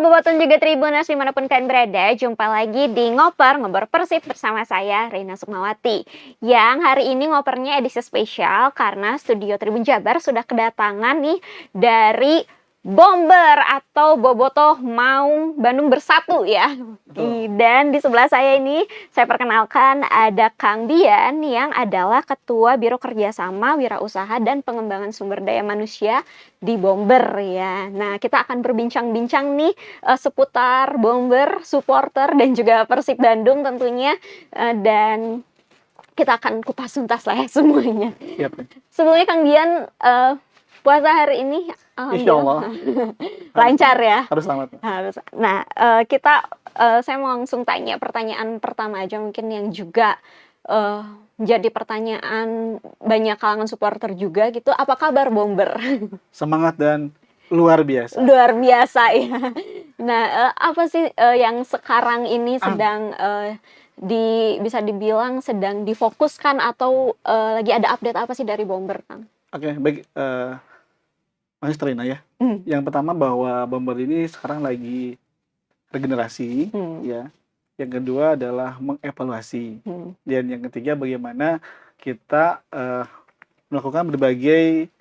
Boboton juga Tribuners dimanapun kalian berada, jumpa lagi di Ngoper Persib bersama saya, Reina Sukmawati. Yang hari ini ngopernya edisi spesial karena studio Tribun Jabar sudah kedatangan nih dari Bomber atau Bobotoh Maung Bandung Bersatu ya. Dan di sebelah saya ini saya perkenalkan ada Kang Dian yang adalah Ketua Biro Kerjasama Wirausaha dan Pengembangan Sumber Daya Manusia di Bomber ya. Nah, kita akan berbincang-bincang nih seputar Bomber, supporter dan juga Persib Bandung tentunya, dan kita akan kupas tuntas lah ya semuanya. Yep. Sebelumnya Kang Dian, puasa hari ini Insya Allah lancar ya. harus selamat. Harus. Nah, saya mau langsung tanya pertanyaan pertama aja mungkin yang juga jadi pertanyaan banyak kalangan supporter juga gitu. Apa kabar Bomber? Semangat dan luar biasa. Luar biasa ya. Nah, apa sih yang sekarang ini sedang bisa dibilang sedang difokuskan atau lagi ada update apa sih dari Bomber, Kang? Oke, baik. Mas Trina ya. Yang pertama bahwa Bomber ini sekarang lagi regenerasi, ya. Yang kedua adalah mengevaluasi. Dan yang ketiga bagaimana kita melakukan berbagai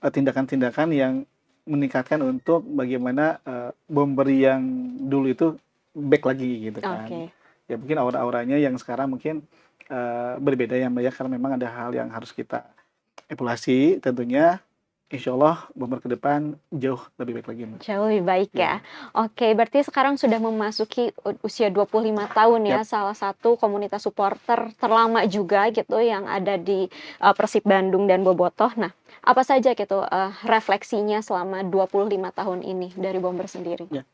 tindakan-tindakan yang meningkatkan untuk bagaimana Bomber yang dulu itu back lagi gitu kan. Okay. Ya mungkin aura-auranya yang sekarang mungkin berbeda ya Mbak ya, karena memang ada hal yang harus kita evaluasi tentunya. Insya Allah Bomber ke depan jauh lebih baik lagi Mbak. Jauh lebih baik ya. Oke, berarti sekarang sudah memasuki usia 25 tahun ya. Salah satu komunitas supporter terlama juga gitu yang ada di Persib Bandung dan Bobotoh. Nah, apa saja gitu refleksinya selama 25 tahun ini dari Bomber sendiri? Ya.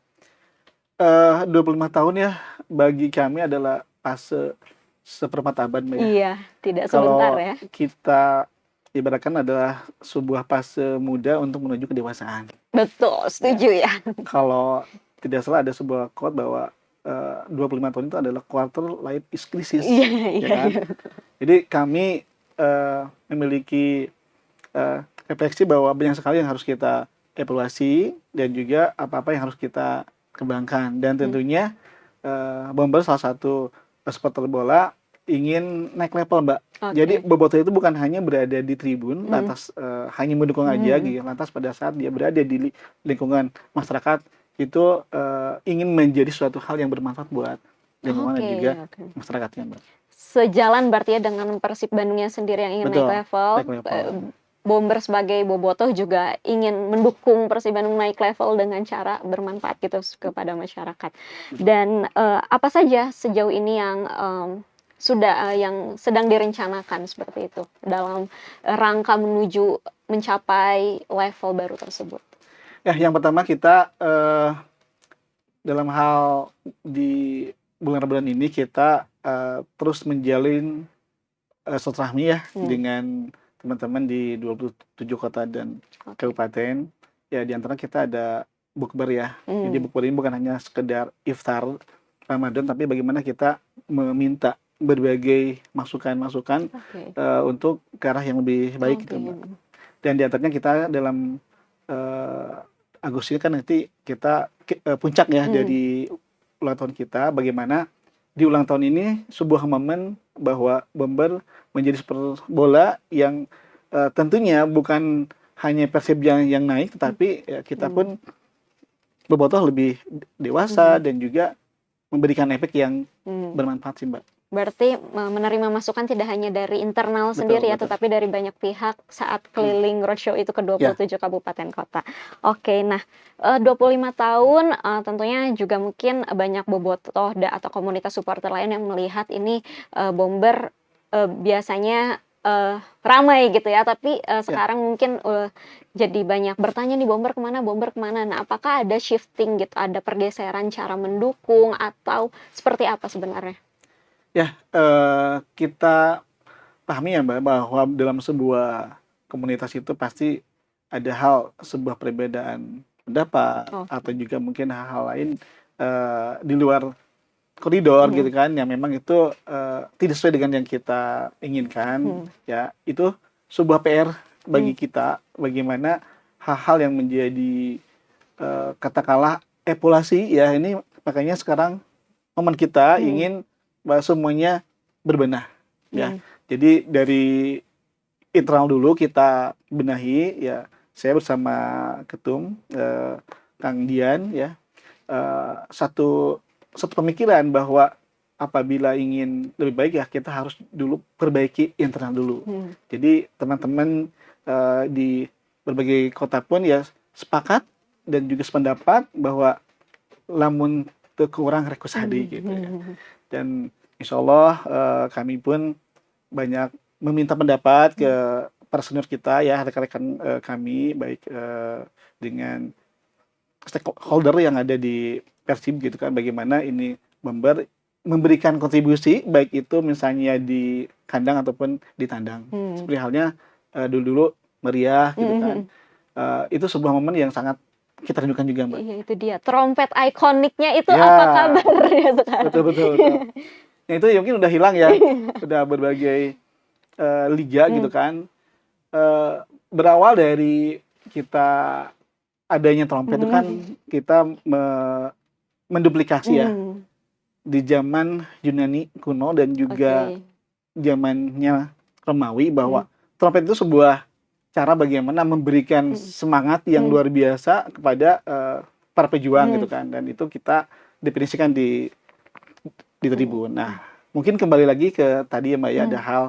25 tahun ya bagi kami adalah fase seperempat abad Mbak ya. Iya, tidak sebentar Kalau ya. kita ibaratkan adalah sebuah fase muda untuk menuju kedewasaan. Betul, setuju ya. Kalau tidak salah ada sebuah quote bahwa 25 tahun itu adalah quarter life is crisis. Ya kan? Jadi kami memiliki refleksi bahwa banyak sekali yang harus kita evaluasi dan juga apa-apa yang harus kita kembangkan. Dan tentunya Bomber salah satu supporter bola ingin naik level Mbak. Jadi Bobotoh itu bukan hanya berada di tribun, lantas hanya mendukung aja gitu. Lantas pada saat dia berada di lingkungan masyarakat itu ingin menjadi suatu hal yang bermanfaat buat lingkungan dan juga masyarakatnya Mbak. Sejalan berarti ya dengan Persib Bandungnya sendiri yang ingin naik level. Bomber sebagai Bobotoh juga ingin mendukung Persib Bandung naik level dengan cara bermanfaat gitu kepada masyarakat. Dan apa saja sejauh ini yang yang sedang direncanakan seperti itu dalam rangka menuju mencapai level baru tersebut? Ya, yang pertama kita dalam hal di bulan-bulan ini kita terus menjalin silaturahmi ya dengan teman-teman di 27 kota dan kabupaten. Ya, di antara kita ada bukber ya. Jadi bukber ini bukan hanya sekedar iftar Ramadan, tapi bagaimana kita meminta berbagai masukan-masukan untuk ke arah yang lebih baik gitu Mbak. Dan di antaranya kita dalam Agustus ini kan nanti kita puncak ya dari ulang tahun kita, bagaimana di ulang tahun ini sebuah momen bahwa Bomber menjadi sepak bola yang tentunya bukan hanya Persib yang naik, tetapi ya, kita pun Bobotoh lebih dewasa dan juga memberikan efek yang bermanfaat sih Mbak. Berarti menerima masukan tidak hanya dari internal sendiri ya, tetapi dari banyak pihak saat keliling roadshow itu ke 27 kabupaten kota. Oke, nah 25 tahun tentunya juga mungkin banyak Bobotoh atau komunitas supporter lain yang melihat ini Bomber biasanya ramai gitu ya, tapi sekarang mungkin jadi banyak bertanya nih Bomber kemana. Nah, apakah ada shifting gitu, ada pergeseran cara mendukung atau seperti apa sebenarnya? Ya, kita pahami ya Mbak bahwa dalam sebuah komunitas itu pasti ada sebuah perbedaan pendapat atau juga mungkin hal-hal lain di luar koridor gitu kan, yang memang itu tidak sesuai dengan yang kita inginkan. Ya, itu sebuah PR bagi kita, bagaimana hal-hal yang menjadi katakanlah evaluasi ya, ini makanya sekarang momen kita Hmm. ingin bahwa semuanya berbenah ya. Hmm. Jadi dari internal dulu kita benahi ya. Saya bersama ketum Kang Dian ya, satu pemikiran bahwa apabila ingin lebih baik ya kita harus dulu perbaiki internal dulu. Hmm. Jadi teman-teman di berbagai kota pun ya sepakat dan juga sependapat bahwa lamun teu kurang rek kusadi gitu ya. Dan insya Allah kami pun banyak meminta pendapat ke para senior kita ya, rekan-rekan kami baik dengan stakeholder yang ada di Persib gitu kan, bagaimana ini memberikan kontribusi baik itu misalnya di kandang ataupun di tandang. Seperti halnya dulu-dulu meriah gitu kan. Itu sebuah momen yang sangat kita rindukan juga, Mbak. Iya, itu dia. Trompet ikoniknya itu Ya, apa kabarnya sekarang? betul. Nah, itu ya mungkin udah hilang ya. Udah berbagai liga gitu kan. Berawal dari kita adanya trompet itu kan kita menduplikasi ya di zaman Yunani kuno dan juga zamannya Romawi, bahwa trompet itu sebuah cara bagaimana memberikan semangat yang luar biasa kepada para pejuang gitu kan, dan itu kita definisikan di tribun. Nah, mungkin kembali lagi ke tadi ya Mbak ya, ada hal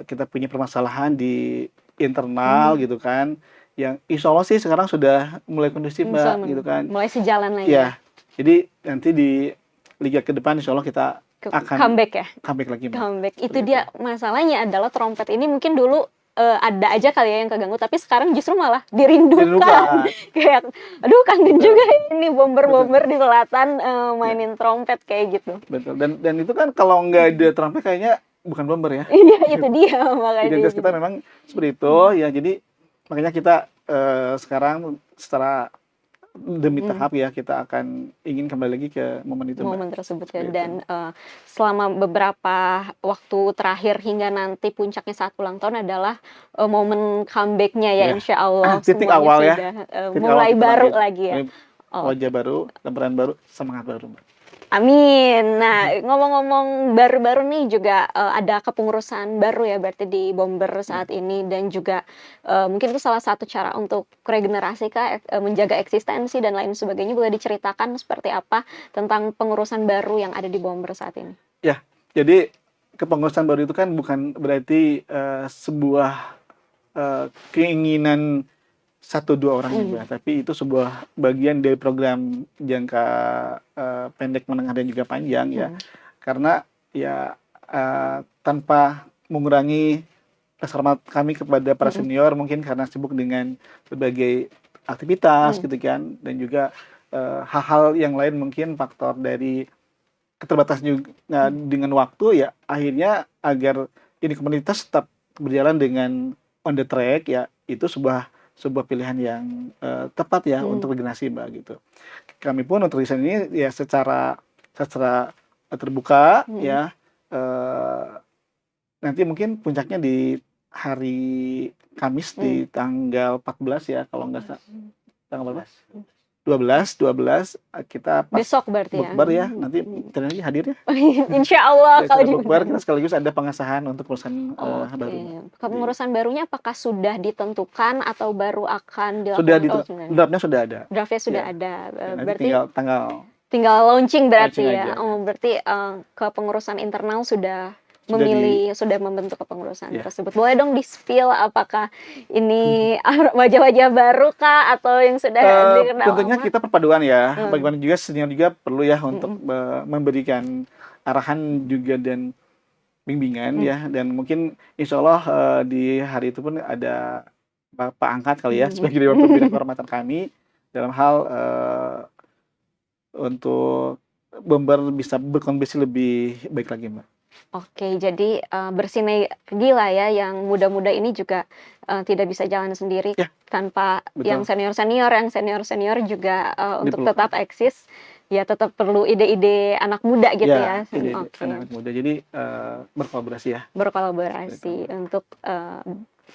kita punya permasalahan di internal gitu kan, yang insya Allah sih sekarang sudah mulai kondusif Mbak gitu kan. Mulai sejalan lagi. Ya, jadi nanti di liga ke depan insya Allah kita akan comeback ya. Comeback lagi Mbak. Comeback. Itu dia masalahnya adalah trompet ini mungkin dulu ada aja kali ya yang keganggu, tapi sekarang justru malah dirindukan. Kayak aduh kangen juga ini bomber-bomber di selatan mainin trompet kayak gitu. Betul. Dan itu kan kalau nggak ada trompet kayaknya bukan bomber ya. Iya, itu dia makanya. Identitas kita memang seperti itu ya. Jadi makanya kita sekarang secara demi tahap ya kita akan ingin kembali lagi ke momen itu, momen tersebut ya. Dan selama beberapa waktu terakhir hingga nanti puncaknya saat ulang tahun adalah momen comeback-nya ya, insya Allah. Titik awal ya. Sudah mulai baru lagi ya. Wajah baru, lembaran baru, semangat baru. Amin. Nah, ngomong-ngomong baru-baru nih juga ada kepengurusan baru ya berarti di Bomber saat ini, dan juga mungkin itu salah satu cara untuk regenerasi kah, menjaga eksistensi dan lain sebagainya. Boleh diceritakan seperti apa tentang pengurusan baru yang ada di Bomber saat ini? Ya, jadi kepengurusan baru itu kan bukan berarti sebuah keinginan 1-2 orang juga, tapi itu sebuah bagian dari program jangka pendek, menengah dan juga panjang ya. Karena ya tanpa mengurangi rasa hormat kami kepada para senior, mungkin karena sibuk dengan berbagai aktivitas gitu kan, dan juga hal-hal yang lain, mungkin faktor dari keterbatasan juga dengan waktu ya, akhirnya agar ini komunitas tetap berjalan dengan on the track ya, itu sebuah pilihan yang tepat ya untuk regenerasi Mbak gitu. Kami pun untuk desain ini ya secara terbuka ya, nanti mungkin puncaknya di hari Kamis di tanggal 14 ya kalau nggak salah, tanggal berapa? 12 kita besok berarti bukber ya, nanti lagi hadir ya. Insya Allah kalau di bukber kita sekaligus ada pengesahan untuk pengurusan baru. Kepengurusan barunya apakah sudah ditentukan atau baru akan dilakukan? Sudah, draftnya sudah ada. Draftnya sudah ada. Berarti tinggal launching berarti ya. Berarti kepengurusan internal sudah sudah membentuk kepengurusan tersebut. Boleh dong di-spill apakah ini wajah-wajah baru kah atau yang sudah dikenal? Tentunya kita perpaduan ya. Bagaimana juga senior juga perlu ya untuk memberikan arahan juga dan bimbingan ya. Dan mungkin insya Allah di hari itu pun ada Pak angkat kali ya sebagai dewan pembina kehormatan kami dalam hal untuk Bomber bisa berkontribusi lebih baik lagi Mbak. Oke, jadi bersinergi lah ya, yang muda-muda ini juga tidak bisa jalan sendiri tanpa yang senior-senior juga untuk tetap eksis, ya tetap perlu ide-ide anak muda gitu ya. Anak muda, jadi berkolaborasi ya. Berkolaborasi untuk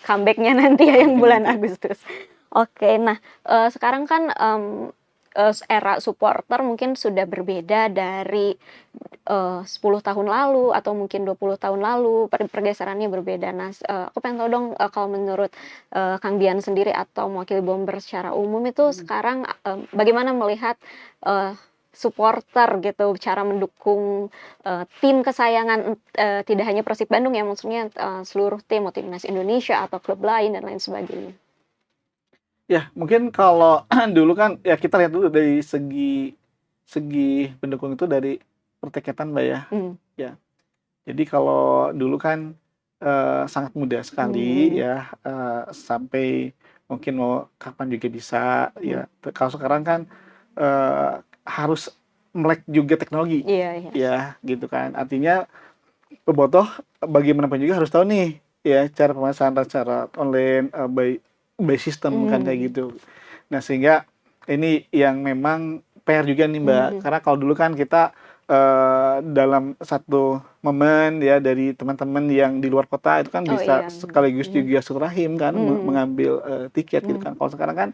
comeback-nya nanti ya yang bulan Agustus. Oke, nah sekarang kan era supporter mungkin sudah berbeda dari 10 tahun lalu atau mungkin 20 tahun lalu, pergeserannya berbeda. Nah, aku pengen tahu dong, kalau menurut, Kang Dian sendiri atau mewakili Bomber secara umum itu sekarang, bagaimana melihat, eee, supporter gitu, cara mendukung, tim kesayangan, tidak hanya Persib Bandung ya, maksudnya, seluruh tim, mau timnas Indonesia atau klub lain dan lain sebagainya? Ya, mungkin kalau dulu kan ya kita lihat dulu dari segi segi pendukung itu dari pertekatan, Mbak, ya. Mmm. Ya, jadi kalau dulu kan, sangat mudah sekali Mhm. ya, sampai mungkin mau kapan juga bisa Mhm. ya. Kalau sekarang kan, harus melek juga teknologi, Iya iya. ya gitu kan. Artinya bobotoh bagaimanapun juga harus tahu nih, ya cara pemasaran secara online, by system kan kayak Mmm. gitu. Nah, sehingga ini yang memang PR juga nih, Mbak, Mhm. karena kalau dulu kan kita, dalam satu momen ya dari teman-teman yang di luar kota itu kan Oh bisa iya. sekaligus Mhm. juga silaturahim kan Mhm. mengambil, tiket gitu Mhm. kan. Kalau sekarang kan,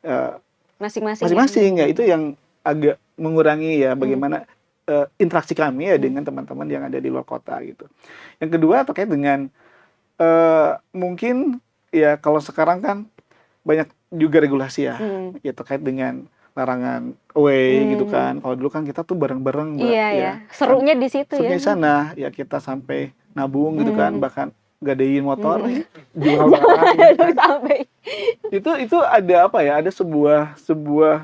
eee, Masing-masing ya? masing-masing ya, itu Mhm. yang agak mengurangi ya Mhm. bagaimana, interaksi kami ya Mhm. dengan teman-teman yang ada di luar kota gitu. Yang kedua terkait dengan, mungkin ya kalau sekarang kan banyak juga regulasi ya, Mhm. ya terkait dengan larangan away gitu Mmm. kan. Kalau dulu kan kita tuh bareng-bareng, Mbak, Iya ya, ya. serunya di situ ya? Serunya di sana, ya kita sampai nabung gitu kan, Mhm. bahkan gadein motor, Mhm. jual barang gitu Jangan kan. sampai. Itu ada apa ya, ada sebuah sebuah,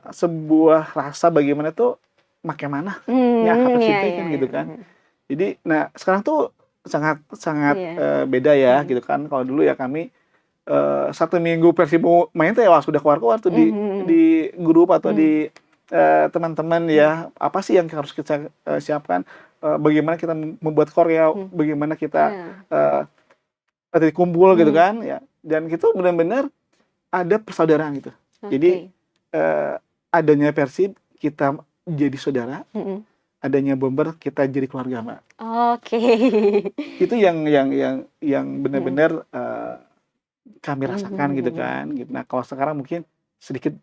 sebuah rasa bagaimana tuh make manahnya hak Iya tercipta iya kan iya. gitu kan. Mhm. Jadi nah sekarang tuh sangat sangat, Iya. beda ya Mhm. gitu kan. Kalau dulu ya kami 1 minggu Persib mau main teh wah sudah keluar-keluar tuh Mhm mhm. di grup atau Mhm. di, teman-teman Mhm. ya, apa sih yang harus kita, siapkan, bagaimana kita membuat koreo, Mhm. bagaimana kita, Iya. eee, titik kumpul gitu Mhm. kan ya, dan itu benar-benar ada persaudaraan gitu. Jadi, Oke. eee, adanya Persib kita jadi saudara, Mhm. adanya Bomber kita jadi keluarga, Mbak. Oke. Itu yang Mhm. benar-benar, kami Mhm rasakan gitu mhm. kan gitu. Nah, kalau sekarang mungkin sedikit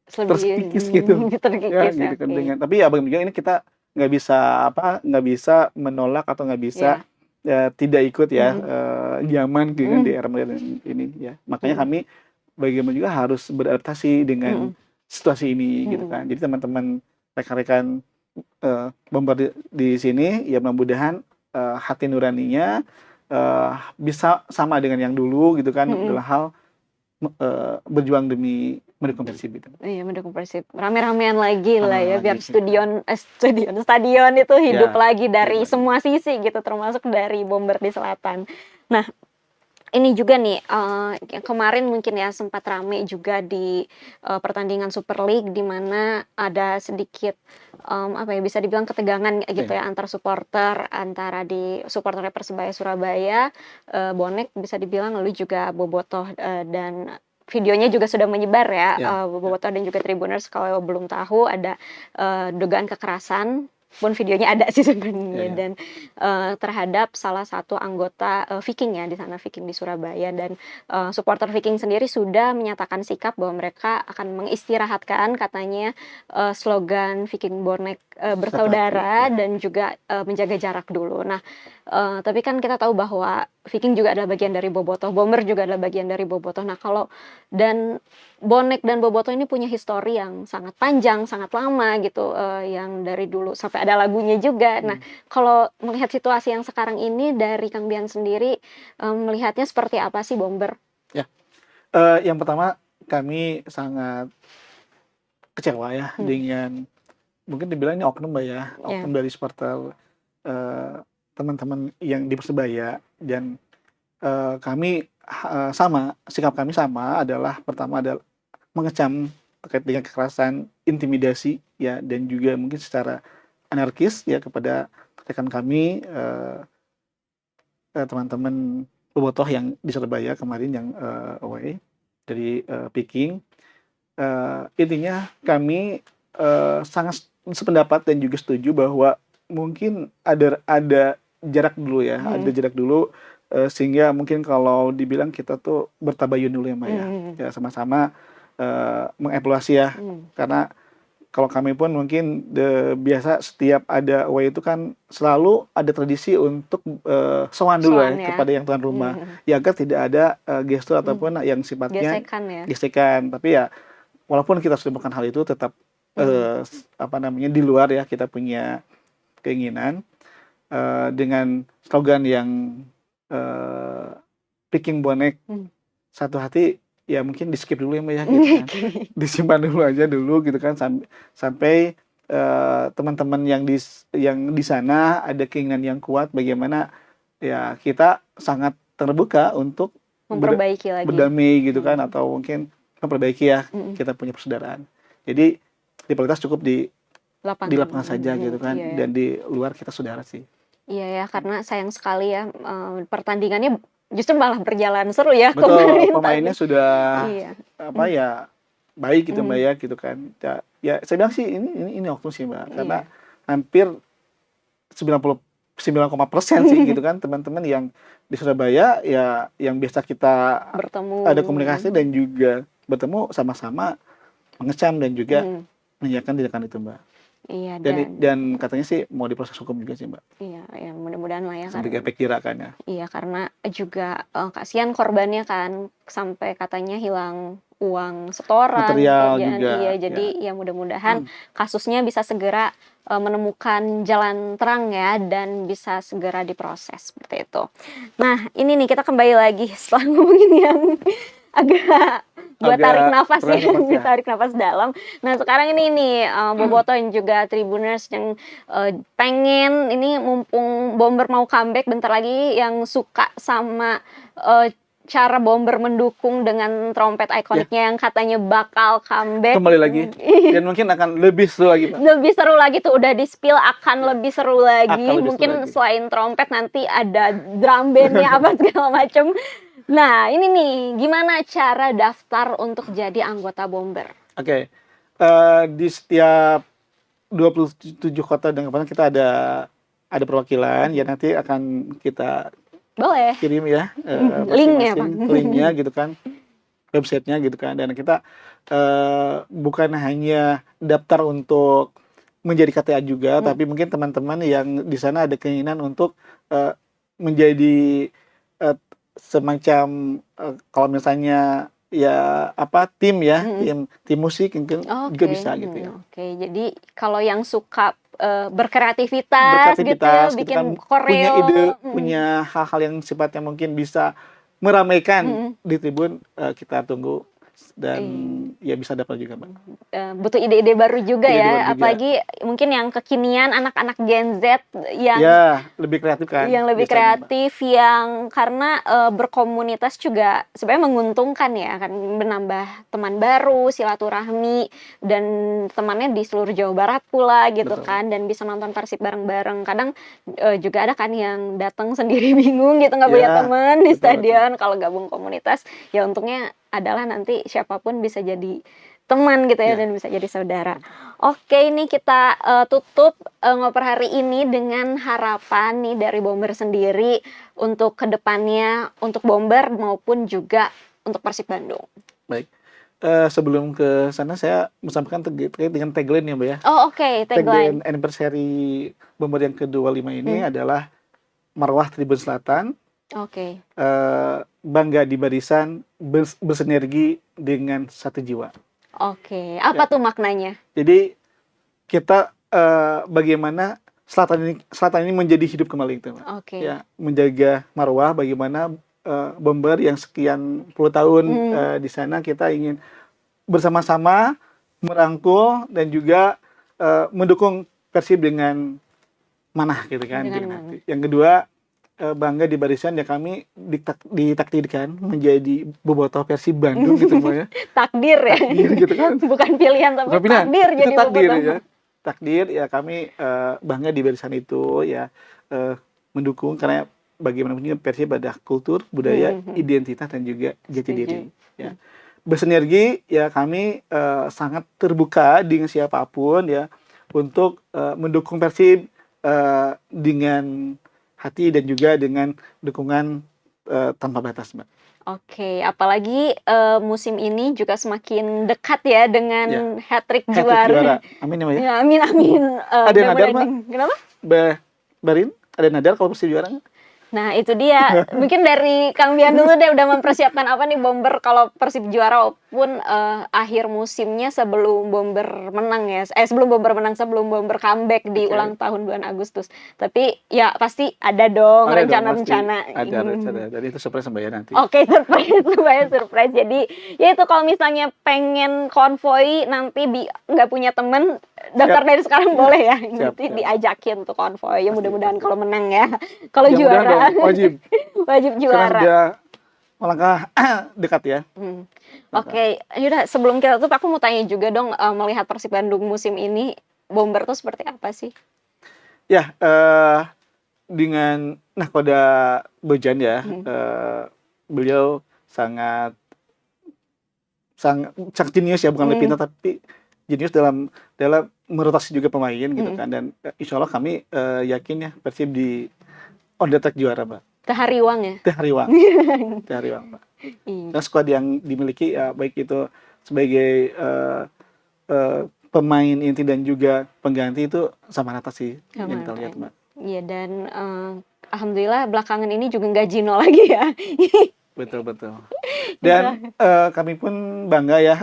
Lebih terkikis gitu, ya terkikis, gitu kan oke. dengan tapi ya bagaimanapun ini kita nggak bisa apa, nggak bisa menolak atau nggak bisa, Iya. tidak ikut ya, Mhm. zaman gitu kan di Mhm. era modern ini ya. Makanya Mhm. kami bagaimanapun juga harus beradaptasi dengan Mhm. situasi ini gitu Mhm. kan. Jadi teman-teman rekan-rekan, Bomber di sini ya mudah-mudahan, hati nuraninya, bisa sama dengan yang dulu gitu kan Mhm. dalam hal berjuang demi mendukung Persib gitu. Iya, mendukung Persib. Rame-ramean lagi lah Rame-rame ya, lagi biar gitu. stadion itu hidup Ya, lagi balik dari lagi. semua sisi gitu, termasuk dari Bomber di Selatan. Nah, ini juga nih, yang kemarin mungkin ya sempat rame juga di, pertandingan Super League di mana ada sedikit, apa ya, bisa dibilang ketegangan gitu Oke. ya antar supporter, antara di supporternya Persebaya Surabaya, bonek bisa dibilang, lalu juga bobotoh, dan videonya juga sudah menyebar ya, Ya, ya. bobotoh dan juga Tribuners kalau belum tahu ada, dugaan kekerasan, pun videonya ada sih Ya, sebenarnya ya. dan terhadap salah satu anggota, Viking ya, di sana Viking di Surabaya dan, supporter Viking sendiri sudah menyatakan sikap bahwa mereka akan mengistirahatkan katanya, slogan Viking Bonek, Satu hati, bersaudara ya. dan juga, menjaga jarak dulu. Nah, tapi kan kita tahu bahwa Viking juga adalah bagian dari bobotoh, Bomber juga adalah bagian dari bobotoh. Nah kalau dan bonek dan bobotoh ini punya histori yang sangat panjang, sangat lama gitu, yang dari dulu sampai ada lagunya juga. Nah, Mhm. kalau melihat situasi yang sekarang ini dari Kang Dian sendiri, melihatnya seperti apa sih Bomber? Ya, yang pertama kami sangat kecewa ya Mhm, dengan mungkin dibilang ini oknum, Mbak, ya, iya, oknum dari supporter, eee, teman-teman yang di Persebaya dan, kami sama, sikap kami sama adalah pertama adalah mengecam terkait dengan kekerasan, intimidasi ya dan juga mungkin secara anarkis ya kepada rekan kami, teman-teman bobotoh yang di Surabaya kemarin yang, away dari, Peking, intinya kami, sangat sependapat dan juga setuju bahwa mungkin ada jarak dulu ya, ada mhm, jarak dulu, sehingga mungkin kalau dibilang kita tuh bertabayun dulu ya, Mbak, ya. mhm, Ya sama-sama, mengevaluasi ya. Karena kalau kami pun mungkin biasa setiap ada away itu kan selalu ada tradisi untuk sowan dulu Sowan ya ya. kepada yang tuan rumah. Ya agar tidak ada gestur ataupun yang sifatnya Gesekan ya. gesekan. Tapi ya walaupun kita sudah melakukan hal itu tetap di luar ya kita punya keinginan dengan slogan yang picking bonek satu hati, ya mungkin di skip dulu ya Mbak ya gitu kan. Disimpan dulu aja dulu gitu kan sampai teman-teman yang di sana ada keinginan yang kuat bagaimana ya kita sangat terbuka untuk Memperbaiki lagi. berdamai gitu kan, atau mungkin memperbaiki ya kita punya persaudaraan. Jadi rivalitas cukup di lapangan saja gitu kan, dan di luar kita saudara sih. Iya ya, karena sayang sekali ya pertandingannya justru malah berjalan seru ya Betul, kemarin pemainnya tadi. sudah Iya. ya baik gitu Mbak ya gitu kan. Ya saya bilang sih ini oknum sih Mbak, karena hampir 99% sih gitu kan teman-teman yang di Surabaya ya yang biasa kita Bertemu. ada komunikasi dan juga bertemu sama-sama mengecam dan juga menyiapkan tindakan itu Mbak. Iya, dan katanya sih mau diproses hukum juga sih Mbak. Iya, ya mudah-mudahan lah ya. Sampai efek kira kan ya. Iya, karena juga kasihan korbannya kan sampai katanya hilang uang setoran, Material pekerjaan. juga. Iya, jadi ya mudah-mudahan kasusnya bisa segera menemukan jalan terang ya dan bisa segera diproses seperti itu. Nah, ini nih kita kembali lagi setelah ngomongin yang agak buat tarik nafas ya, tarik nafas dalam. Nah sekarang ini nih Boboto dan juga Tribuners yang pengen ini mumpung Bomber mau comeback bentar lagi, yang suka sama cara Bomber mendukung dengan trompet ikoniknya yang katanya bakal comeback kembali lagi dan mungkin akan lebih seru lagi Pak. Lebih seru lagi tuh, udah di spill akan lebih seru lagi. Mungkin selain trompet nanti ada drum bandnya apa segala macam. Nah ini nih, gimana cara daftar untuk jadi anggota Bomber? Oke. Di setiap 27 kota dan kabupaten kita ada perwakilan ya, nanti akan kita boleh kirim ya linknya gitu kan, websitenya gitu kan, dan kita bukan hanya daftar untuk menjadi KTA juga, tapi mungkin teman-teman yang di sana ada keinginan untuk menjadi semacam kalau misalnya ya tim ya, tim musik mungkin juga bisa gitu ya. Oke, jadi kalau yang suka berkreativitas gitu ya, bikin koreo, punya ide, punya hal-hal yang sifatnya mungkin bisa meramaikan di tribun, kita tunggu dan ya bisa dapat juga Mbak. Butuh ide-ide baru juga ya, apalagi mungkin yang kekinian anak-anak Gen Z yang lebih kreatif kan, yang lebih kreatif, yang karena berkomunitas juga sebenarnya menguntungkan ya, kan menambah teman baru, silaturahmi, dan temannya di seluruh Jawa Barat pula gitu. Betul. Kan, dan bisa nonton Persib bareng-bareng. Kadang juga ada kan yang datang sendiri bingung gitu, nggak punya teman di stadion. Kalau gabung komunitas ya untungnya adalah nanti siapapun bisa jadi teman gitu ya, dan bisa jadi saudara. Oke, ini kita tutup ngoper hari ini dengan harapan nih dari Bomber sendiri untuk kedepannya, untuk Bomber maupun juga untuk Persib Bandung. Baik, sebelum ke sana saya menyampaikan terkait dengan tagline ya Mbak ya. Oh oke, tagline anniversary Bomber yang ke-25 ini adalah Marwah Tribun Selatan. Oke. Bangga di barisan, bersinergi dengan satu jiwa. Oke, apa tuh maknanya? Jadi kita bagaimana selatan ini menjadi hidup kembali itu, Oke. Ya, menjaga marwah, bagaimana Bomber yang sekian puluh tahun di sana, kita ingin bersama-sama merangkul dan juga mendukung Persib dengan manah gitu kan. Yang kedua, bangga di barisan ya, kami ditakdirkan menjadi bobotoh Persib Bandung gitu Mbak ya. Takdir ya. Takdir gitu kan. Bukan pilihan tapi takdir jadi takdir bobotoh. Ya. Takdir ya, kami bangga di barisan itu ya, mendukung karena bagaimanapun juga Persib ada kultur, budaya, identitas dan juga jati diri ya. Bersinergi ya, kami sangat terbuka dengan siapapun ya untuk mendukung Persib dengan hati dan juga dengan dukungan tanpa batas, Mbak. Oke, apalagi, musim ini juga semakin dekat ya Ya, dengan hat-trick hat-trick juara. juara. Amin ya, Mbak, ya. Ya, amin amin, Ada yang nadar, mudah-mudahan Mbak? kenapa? Barin, ada yang nadar kalau Persib juara nggak? Nah, itu dia. Mungkin dari Kang Bian dulu deh udah mempersiapkan apa nih Bomber kalau Persib juara walaupun, akhir musimnya sebelum Bomber menang ya, sebelum Bomber menang, sebelum Bomber comeback di Oke. ulang tahun bulan Agustus. Tapi ya pasti ada dong Ada dong, pasti. rencana-rencana. Ada rencana. Dan itu surprise Mbak ya nanti. Oke, surprise supaya surprise. Jadi, ya itu kalau misalnya pengen konvoi nanti nggak punya temen, daftar Siap. dari sekarang boleh ya. Siap, Nanti siap. diajakin tuh konvoi. Ya Pasti, mudah-mudahan pasti. kalau menang ya. Kalau Ya mudah-mudahan juara, dong, wajib. wajib Karena juara. sudah melangkah dekat ya. Oke, yaudah sebelum kita tutup aku mau tanya juga dong, melihat Persib Bandung musim ini, Bomber tuh seperti apa sih? Ya, dengan nahkoda Bojan ya, beliau sangat sangat jenius ya, bukan lebih pintar tapi jenius dalam merotasi juga pemain gitu kan. Dan insya Allah kami yakin ya Persib di on the track juara, Mbak. Kehariwang ya? Tehariwang, Tehariwang, Mbak. Iya. Dan skuad yang dimiliki ya baik itu sebagai pemain inti dan juga pengganti itu sama rata sih Sama yang kita rata lihat, ya. Mbak. Iya dan, alhamdulillah belakangan ini juga nggak Gino lagi ya. Betul. Dan kami pun bangga ya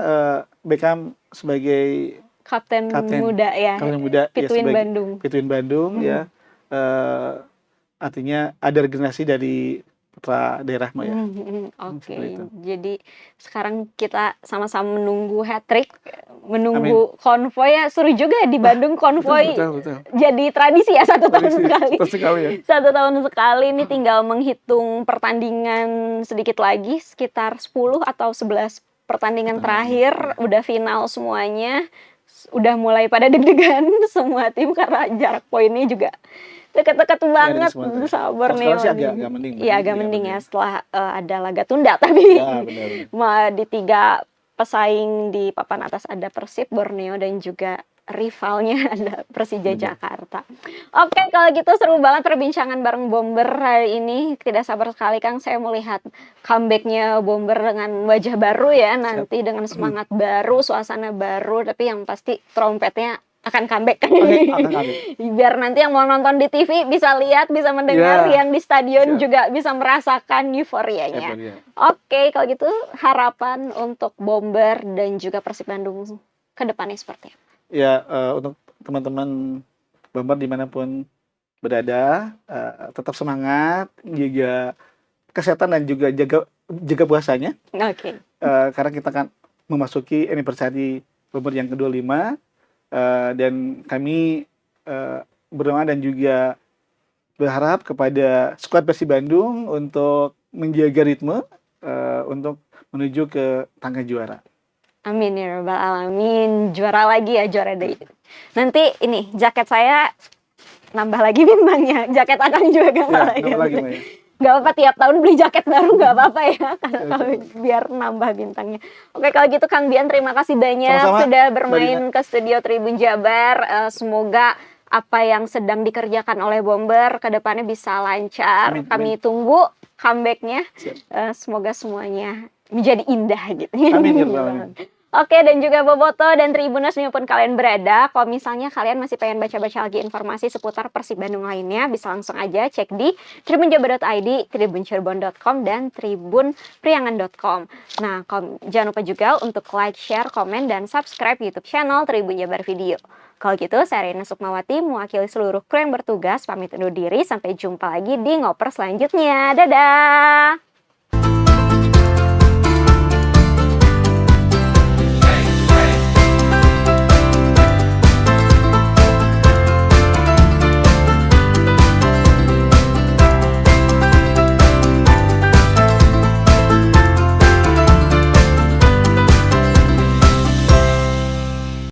Beckham sebagai Kapten kapten muda ya, muda ya, Pituin sebagai Bandung. Pituin Bandung ya. Artinya ada regenerasi dari putra daerah, Mbak ya. Oke, Seperti itu. jadi sekarang kita sama-sama menunggu hat-trick, menunggu konvoi ya, seru juga di Bandung konvoi. Betul. Jadi tradisi ya 1 tahun Tradisi, sekali. betul sekali ya. 1 tahun sekali, ini tinggal menghitung pertandingan sedikit lagi, sekitar 10 atau 11 pertandingan terakhir, udah final semuanya, udah mulai pada deg-degan semua tim karena jarak poinnya juga deket-deket banget. semua tuh. Sabar Kalau nih. sekarang sih Wadi. agak mending, Iya, Mbak. agak Agak mending ya mending. setelah ada laga tunda, tapi Ya, benar. di 3 pesaing di papan atas ada Persib, Borneo dan juga rivalnya ada Persija Benar. Jakarta. Oke, kalau gitu seru banget perbincangan bareng Bomber hari ini. Tidak sabar sekali Kang saya melihat comeback-nya Bomber dengan wajah baru ya, nanti dengan semangat baru, suasana baru, tapi yang pasti trompetnya akan comeback. Oke, akan comeback. Biar nanti yang mau nonton di TV bisa lihat, bisa mendengar, Ya. yang di stadion Siap. juga bisa merasakan euforianya. Ya. Oke, kalau gitu harapan untuk Bomber dan juga Persib Bandung ke depannya seperti apa? Ya, untuk teman-teman Bomber dimanapun berada, tetap semangat, jaga kesehatan dan juga jaga puasanya. Oke. Karena kita akan memasuki anniversary Bomber yang ke-25, dan kami berdoa dan juga berharap kepada skuad Persib Bandung untuk menjaga ritme untuk menuju ke tangga juara. Amin ya rabbal alamin. Juara lagi ya, juara deh. Nanti ini jaket saya nambah lagi bintangnya. Jaket akan juga nambah lagi. Nambah lagi, Mbak ya. Gak apa-apa tiap tahun beli jaket baru gak apa-apa ya, karena kalau biar nambah bintangnya. Oke, kalau gitu Kang Bian terima kasih banyak Sama-sama, sudah Mbak bermain Dina. ke studio Tribun Jabar. Semoga apa yang sedang dikerjakan oleh Bomber ke depannya bisa lancar. Amin, Kami tunggu comeback-nya. Siap. Semoga semuanya menjadi indah gitu. Amin ya rabbal alamin. Oke, dan juga Boboto dan Tribuners dimanapun kalian berada, kalau misalnya kalian masih pengen baca-baca lagi informasi seputar Persib Bandung lainnya, bisa langsung aja cek di tribunjabar.id, tribuncerbon.com, dan tribunpriangan.com. Nah, jangan lupa juga untuk like, share, komen, dan subscribe YouTube channel Tribun Jabar Video. Kalau gitu, saya Reina Sukmawati, mewakili seluruh kru yang bertugas, pamit undur diri, sampai jumpa lagi di ngoper selanjutnya. Dadah!